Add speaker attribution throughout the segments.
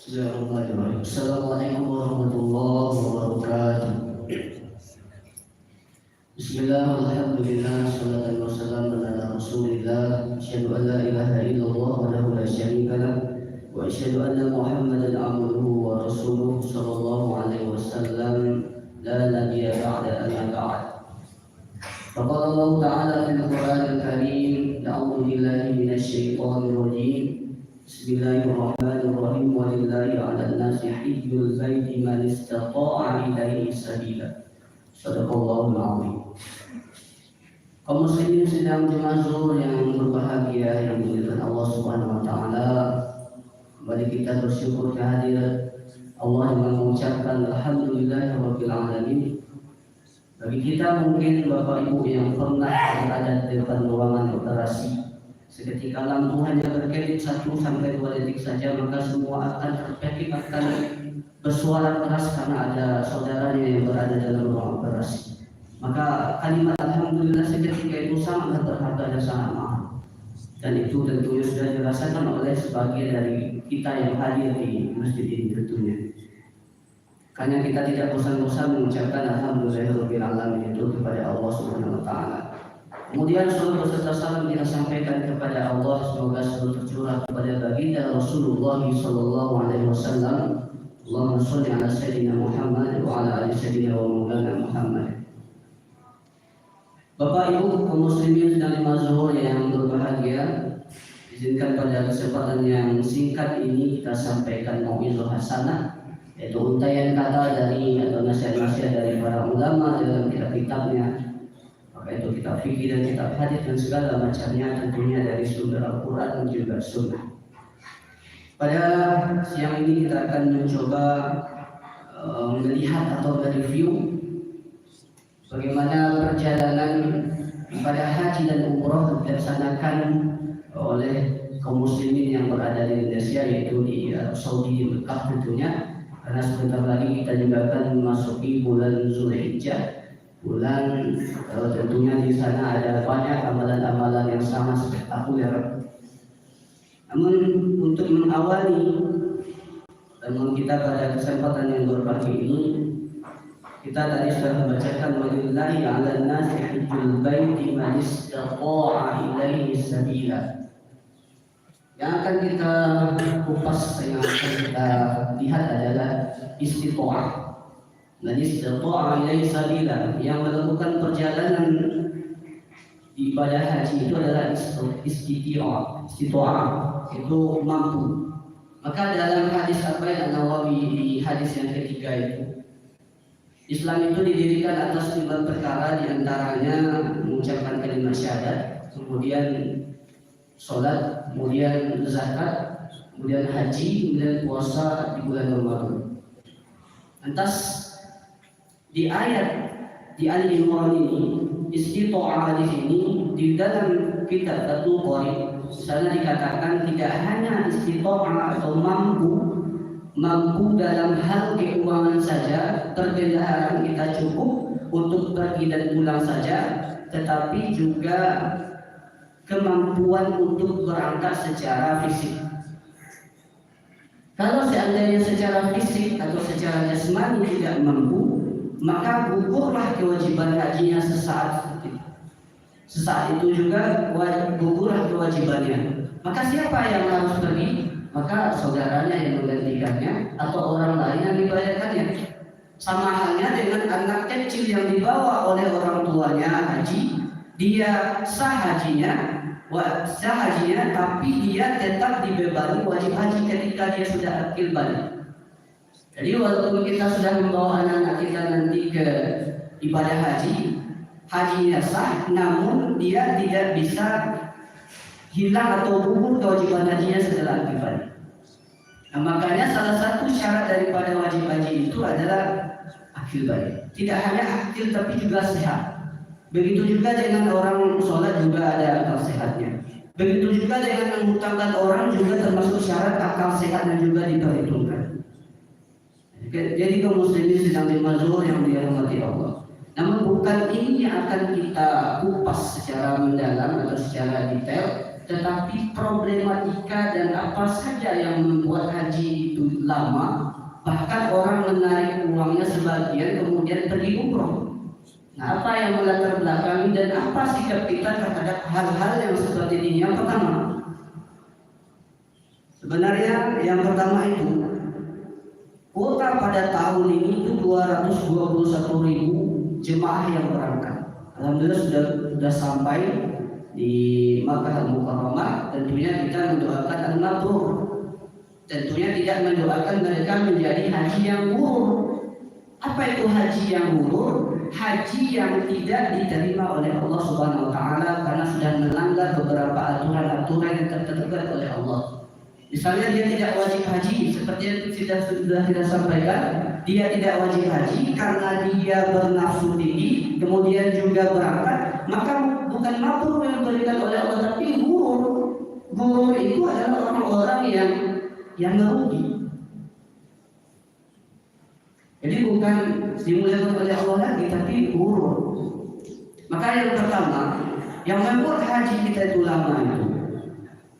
Speaker 1: Bismillahirrahmanirrahim. Assalamualaikum warahmatullahi wabarakatuh. Bismillah, alhamdulillah, salatu wassalamu ala rasulillah. Asyhadu an la ilaha illallah wahdahu la syarika lah, wa asyhadu anna Muhammadan abduhu wa rasuluh sallallahu alaihi wasallam, la nabiyya ba'da amma ba'd. Faqala Allah ta'ala fil Qur'anil Karim, a'udzu billahi minasy syaithanir rajim. Bismillahirrahmanirrahim. Walillahi 'alan nasi hajjul baiti man istata'a ilaihi sabila. Shadaqallahul 'azim. Kaum muslimin sedang jemaah zuhur yang berbahagia yang dimuliakan Allah Subhanahu wa taala. Kembali kita bersyukur kehadiran Allah yang mengucapkan alhamdulillahirabbil alamin. Bagi kita mungkin Bapak Ibu yang pernah berada di depan ruangan operasi, seketika lampu hanya berkedip 1-2 detik saja, maka semua akan terpekik, akan bersuara keras karena ada saudaranya yang berada dalam ruang operasi. Maka kalimat alhamdulillah seketika itu sangat berharga dan sangat mahal. Dan itu tentunya sudah dirasakan oleh sebagian dari kita yang hadir di masjid ini tentunya. Karena kita tidak bosan-bosan mengucapkan alhamdulillahirabbil alamin itu kepada Allah Subhanahu wa taala. Kemudian salat beserta salam kita sampaikan kepada Allah, semoga selalu tercurah kepada baginda Rasulullah sallallahu alaihi wasallam. Allahumma shalli ala sayyidina Muhammad wa ala ali sayyidina wa maulana Muhammad. Bapak Ibu kaum muslimin dan jemaah zuhur yang berbahagia, izinkan pada kesempatan yang singkat ini kita sampaikan mau'izah hasanah, yaitu untaian kata dari atau nasihat-nasihat dari para ulama dalam kitab-kitabnya, yaitu kitab fikih dan kitab hadis dan segala macamnya, tentunya dari sumber Al-Quran dan juga Sunnah. Pada siang ini kita akan mencoba melihat atau mereview bagaimana perjalanan pada haji dan umroh dilaksanakan oleh kaum muslimin yang berada di Indonesia, yaitu di Saudi, di Mekah tentunya. Karena sebentar lagi kita juga akan memasuki bulan Zulhijjah, bulan tentunya di sana ada banyak amalan-amalan yang sangat spektakuler. Namun untuk mengawali namun kita pada kesempatan yang berbahagia ini, kita tadi sudah membacakan walillahi 'alan nasi hajjul baiti man istata'a ilaihi sabila. Yang akan kita kupas, yang akan kita lihat adalah istita'ah. Man istata'a ilaihi sabila, yang melakukan perjalanan ibadah haji itu adalah istita'ah, itu mampu. Maka dalam hadis An-Nawawi di hadis yang ketiga itu, Islam itu didirikan atas 5 perkara, diantaranya mengucapkan kalimat syahadat, kemudian sholat, kemudian zakat, kemudian haji, kemudian puasa di bulan Ramadan. Lantas di ayat di Ali Imran ini, istita'ah di sini di dalam kitab Fathul Qorib sana dikatakan tidak hanya istita'ah atau mampu dalam hal keuangan saja, perbendaharaan kita cukup untuk pergi dan pulang saja, tetapi juga kemampuan untuk berangkat secara fisik. Kalau seandainya secara fisik atau secara jasmani tidak mampu, maka gugurlah kewajiban hajinya sesaat itu juga gugurlah kewajibannya. Maka siapa yang harus pergi? Maka saudaranya yang menggantikannya atau orang lain yang dibayarkannya. Sama halnya dengan anak kecil yang dibawa oleh orang tuanya haji, dia sah hajinya, tapi dia tetap dibebani wajib haji ketika dia sudah akil balik. Jadi walaupun kita sudah membawa anak-anak kita nanti ke ibadah haji, hajinya sah, namun dia tidak bisa hilang atau gugur kewajiban hajinya setelah akil balik. Nah, makanya salah satu syarat daripada wajib haji itu adalah akil balik. Tidak hanya akil tapi juga sehat. Begitu juga dengan orang sholat juga ada akal sehatnya. Begitu juga dengan menghutangkan orang juga termasuk syarat akal sehatnya juga diperhitungkan. Jadi kaum muslimin sedang di mazhur yang dirahmati Allah. Namun bukan ini yang akan kita kupas secara mendalam atau secara detail, tetapi problematika dan apa saja yang membuat haji itu lama, bahkan orang menarik uangnya sebagian kemudian pergi umroh. Nah, apa yang melatar belakangi dan apa sikap kita terhadap hal-hal yang seperti ini? Yang pertama, sebenarnya yang pertama itu kuota pada tahun ini itu 221.000 jemaah yang berangkat. Alhamdulillah sudah sampai di Makkah Al-Mukarramah. Tentunya kita mendoakan al-mabrur. Tentunya tidak mendoakan mereka menjadi haji yang buruk. Apa itu haji yang buruk? Haji yang tidak diterima oleh Allah Subhanahu wa taala karena sudah melanggar beberapa aturan-aturan yang tertentu oleh Allah. Misalnya dia tidak wajib haji, seperti yang sudah kita sampaikan, dia tidak wajib haji karena dia bernafsu tinggi, kemudian juga berangkat, maka bukan mabrur yang diberikan oleh Allah, tapi gurur. Gurur itu adalah orang-orang yang merugi. Jadi bukan dimuliakan oleh Allah lagi, tapi gurur. Maka yang pertama, yang membuat haji kita itu lama itu,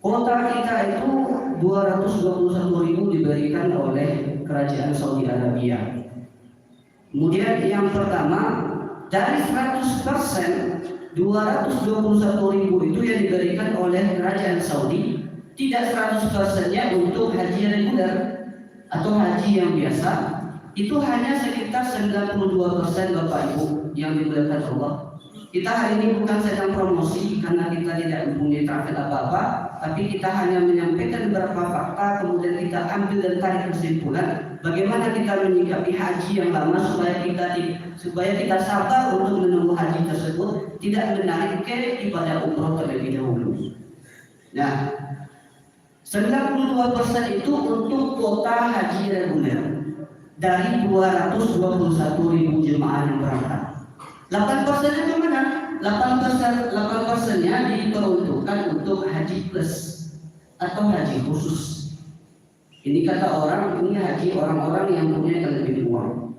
Speaker 1: kuota kita itu 221.000 diberikan oleh Kerajaan Saudi Arabia. Kemudian yang pertama, dari 100% 221.000 itu yang diberikan oleh Kerajaan Saudi, tidak 100%-nya untuk haji reguler atau haji yang biasa. Itu hanya sekitar 92% Bapak Ibu yang dimuliakan Allah. Kita hari ini bukan sedang promosi karena kita tidak mempunyai target apa-apa, tapi kita hanya menyampaikan beberapa fakta, kemudian kita ambil dan tarik kesimpulan bagaimana kita menyikapi haji yang lama supaya kita sabar untuk menunggu haji tersebut, tidak menarik ke ibadah umroh terlebih dahulu. Nah, 92% itu untuk kuota haji reguler dari 221.000 jemaah yang berangkat. 8%-nya kemana? 8%-nya diperuntukkan untuk haji plus atau haji khusus. Ini kata orang, ini haji orang-orang yang punya kelebihan uang.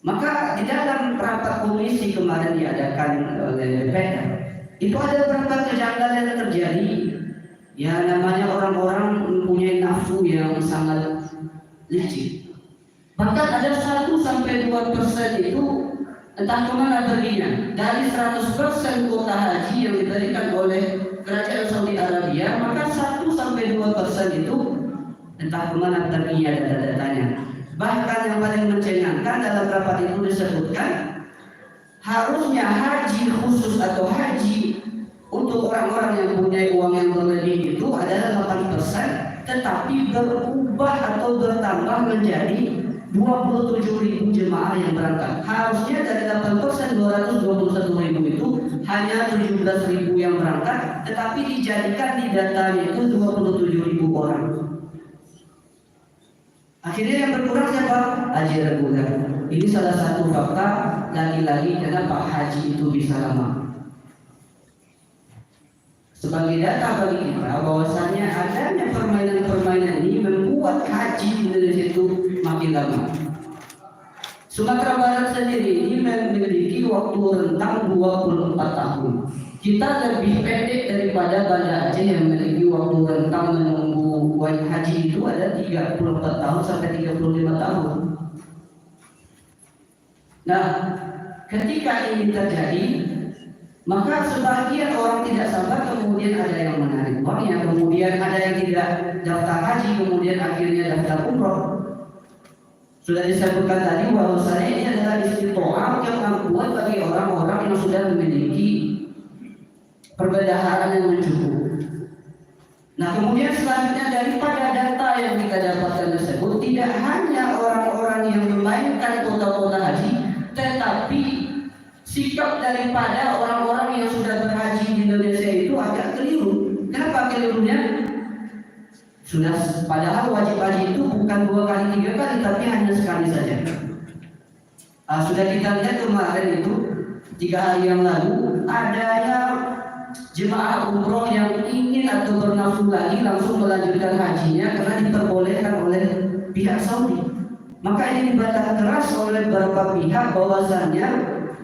Speaker 1: Maka di dalam rapat komisi kemarin diadakan oleh DPR, itu ada beberapa kejanggalan yang terjadi. Ya, namanya orang-orang mempunyai nafsu yang sangat licik. Bahkan ada 1-2% itu entah kemana perginya. Dari 100% kuota haji yang diberikan oleh Kerajaan Saudi Arabia, maka 1-2% itu entah kemana perginya data-datanya. Bahkan yang paling mencengangkan dalam rapat itu disebutkan harusnya haji khusus atau haji untuk orang-orang yang punya uang yang berlebih itu adalah 8%, tetapi berubah atau bertambah menjadi 27.000 jemaah yang berangkat. Harusnya dari 8% 221.000 itu hanya 17.000 yang berangkat, tetapi dijadikan di datanya itu 27.000 orang. Akhirnya yang berkurang siapa? Haji reguler. Ini salah satu fakta lagi-lagi kenapa haji itu bisa lama. Sebagai data bagi kita bahwasanya adanya permainan-permainan ini membuat haji di Indonesia itu makin lama. Sumatera Barat sendiri ini memiliki waktu rentang 24 tahun. Kita lebih pendek daripada Banda Aceh yang memiliki waktu rentang menunggu haji itu ada 34 tahun sampai 35 tahun. Nah, ketika ini terjadi, maka sebagian orang tidak sabar, kemudian ada yang menarik uangnya, kemudian ada yang tidak daftar haji, kemudian akhirnya daftar umroh. Sudah disebutkan tadi bahwasanya ini adalah istiqomah yang membuat bagi orang-orang yang sudah memiliki perbedaan yang mencukupi. Nah, kemudian selanjutnya daripada data yang kita dapatkan tersebut, tidak hanya orang-orang yang memainkan kuota-kuota haji, tetapi sikap daripada orang-orang yang sudah berhaji di Indonesia itu agak keliru. Kenapa kelirunya? Sudah padahal wajib haji itu bukan 2 kali 3 kali, tapi hanya sekali saja. Sudah kita lihat kemarin itu 3 hari yang lalu adanya jemaah umroh yang ingin atau bernafsu lagi langsung melanjutkan hajinya karena diperbolehkan oleh pihak Saudi. Maka ini dibantah keras oleh beberapa pihak bahwasannya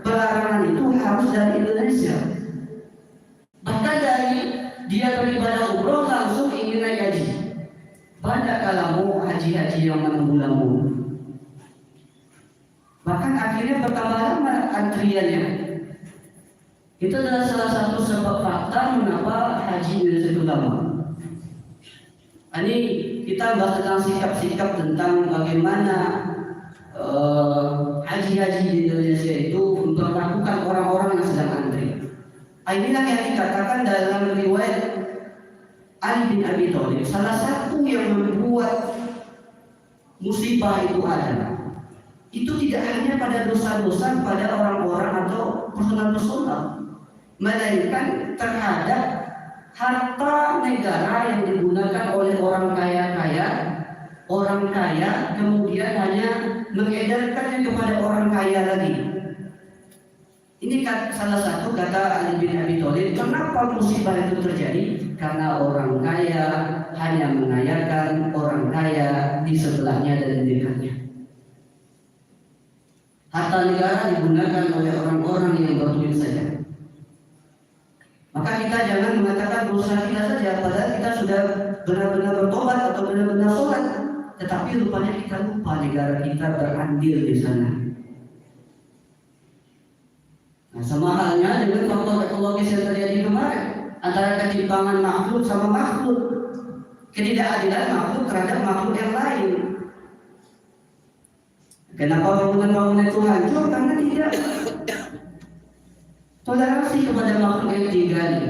Speaker 1: pelarangan itu harus dari Indonesia. Bahkan dia beribadah umroh langsung ingin naik haji. Banyak kalamu haji-haji yang menunggu-nunggu. Bahkan akhirnya bertambah lama antriannya. Itu adalah salah satu sebab fakta mengapa haji itu lama. Ini kita bahas tentang sikap-sikap tentang bagaimana haji-haji di Indonesia itu memperlakukan orang-orang yang sedang antri. Inilah yang dikatakan dalam riwayat Ali bin Abi Thalib. Salah satu yang membuat musibah itu adalah itu tidak hanya pada dosa-dosa pada orang-orang atau personal-personal, melainkan terhadap harta negara yang digunakan oleh orang kaya kemudian hanya mengedarkannya kepada orang kaya lagi. Ini salah satu kata Ali bin Abi Thalib, kenapa musibah itu terjadi? Karena orang kaya hanya mengayakan orang kaya di sebelahnya dan di dekatnya. Harta negara digunakan oleh orang-orang yang berduit saja. Maka kita jangan mengatakan dosa kita saja, padahal kita sudah benar-benar bertobat atau benar-benar sholat, tetapi rupanya kita lupa negara kita berandil di sana. Nah, sama halnya dengan faktor ekologis yang terjadi kemarin antara ketimpangan makhluk sama makhluk, ketidakadilan makhluk terhadap makhluk yang lain. Kenapa bangunan-bangunan itu hancur? Karena tidak toleransi kepada makhluk yang digali.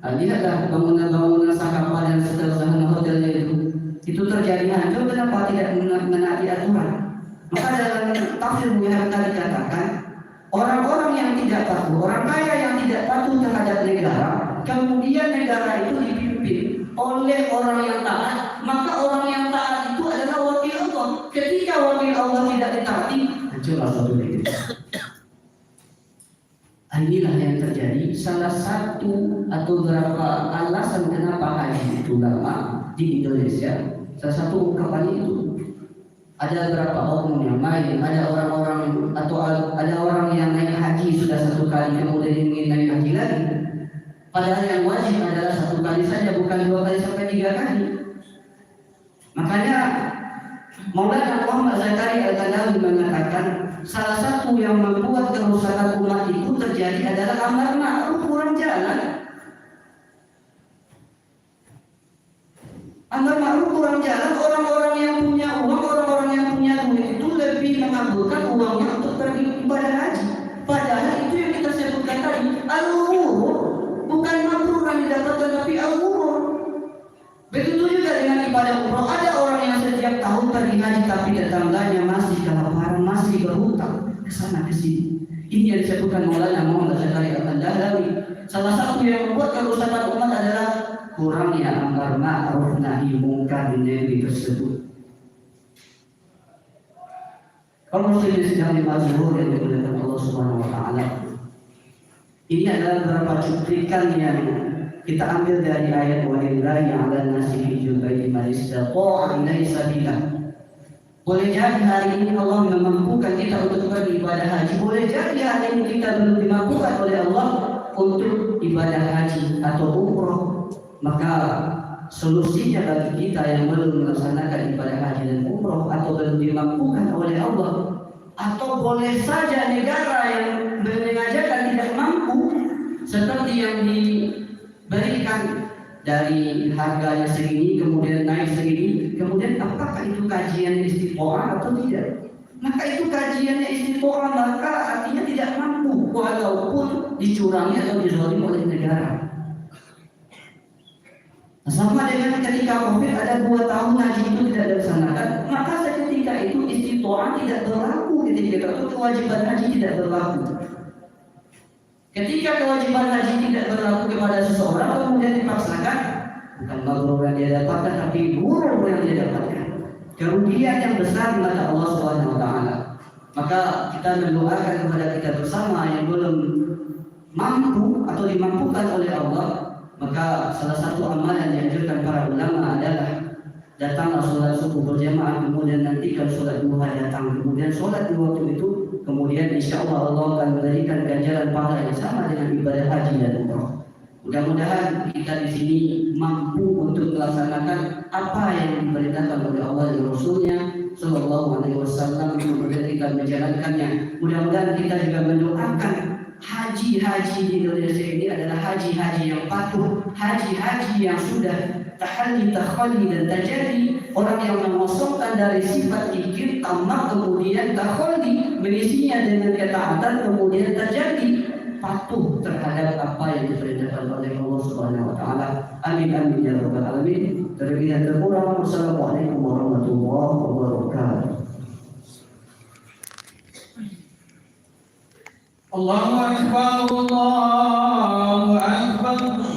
Speaker 1: Lihatlah bangunan-bangunan Sakapa dan seterusnya hotelnya itu terjadi hancur. Kenapa tidak menaati aturan? Maka dalam tafsir Muhammad tadi dikatakan orang-orang yang tidak patuh, orang kaya yang tidak patuh terhadap negara, kemudian negara itu dipimpin oleh orang yang taat, maka orang yang taat itu adalah wakil Allah. Ketika wakil Allah tidak ditaati, hancurlah suatu negeri. Inilah yang terjadi. Salah satu atau beberapa alasan kenapa haji itu lama di Indonesia. Salah satu ungkapan itu ada beberapa oknum yang main, ada orang-orang atau ada orang yang naik haji sudah satu kali kemudian ingin naik haji lagi. Padahal yang wajib adalah satu kali saja, bukan 2 kali sampai 3 kali. Makanya Maulana Muhammad Zakaria Al-Kanawi mengatakan salah satu yang membuat kerusakan umat itu terjadi adalah amar ma'ruf kurang jalan. Amar ma'ruf kurang jalan. Orang-orang yang punya uang, orang-orang yang punya duit itu lebih mengabulkan uangnya untuk pergi ibadah haji. Padahal itu yang kita sebutkan tadi, al-umur, bukan mabrur yang didapatkan tapi al-umur. Begitu juga dengan ibadah umroh. Ada orang yang setiap tahun pergi haji tapi tetangganya masih kelaparan, masih berhutang ke sana ke sini. Ini yang disebutkan Maulana Muhammad Zakaria Al-Kanawi. Salah satu yang membuat kerusakan umat adalah kurangnya amar ma'ruf nahi munkar di negeri tersebut. Kaum muslimin sedang dimazhur yang dimuliakan Allah Subhanahu wa taala. Ini adalah beberapa cuplikan yang kita ambil dari ayat walillahi 'alan nasi hijjul baiti man istata'a ilaihi sabila. Boleh jadi hari ini Allah memampukan kita untuk beribadah haji. Boleh jadi hari ini kita belum dimampukan oleh Allah untuk ibadah haji atau umroh. Maka solusinya bagi kita yang belum melaksanakan ibadah haji dan umroh atau belum dimampukan oleh Allah, atau boleh saja negara yang mengajarkan tidak mampu, seperti yang diberikan dari harganya segini kemudian naik segini, kemudian apakah itu kajian istiqomah atau tidak? Maka itu kajiannya istiqomah, maka artinya tidak mampu walaupun dicurangi atau dizalimi oleh negara. Sama dengan ketika COVID ada 2 tahun haji itu tidak dilaksanakan, maka seketika itu istiqomah tidak berlaku ketika itu, kewajiban haji tidak berlaku. Ketika kewajiban haji tidak berlaku kepada seseorang kemudian dipaksakan, bukan mabrur yang dia dapatkan tapi buruk yang dia dapatkan, kerugian yang besar di mata Allah Subhanahu wa taala. Maka kita mendoakan kepada kita bersama yang belum mampu atau dimampukan oleh Allah, maka salah satu amalan yang dianjurkan para ulama adalah datanglah sholat subuh berjamaah, kemudian nantikan sholat duha datang, kemudian sholat di waktu itu, kemudian insya Allah Allah akan memberikan ganjaran pahala yang sama dengan ibadah haji dan umroh. Mudah-mudahan kita di sini mampu untuk melaksanakan apa yang diperintahkan oleh Allah dan Rasulnya Sallallahu Alaihi Wasallam, kemudian kita menjalankannya. Mudah-mudahan kita juga mendoakan haji-haji di Indonesia ini adalah haji-haji yang patuh, haji-haji yang sudah tahalli, takhalli dan tajadi, orang yang mengosongkan dari sifat ikir, tamak, kemudian takhalli, mengisinya dengan ketaatan, kemudian tajadi, patuh terhadap apa yang diperintahkan oleh Allah Subhanahu wa taala. Amin amin ya rabbal alamin. Terlebih terkurang. Wassalamualaikum warahmatullahi wabarakatuh.
Speaker 2: Allahu akbar, Allahu akbar.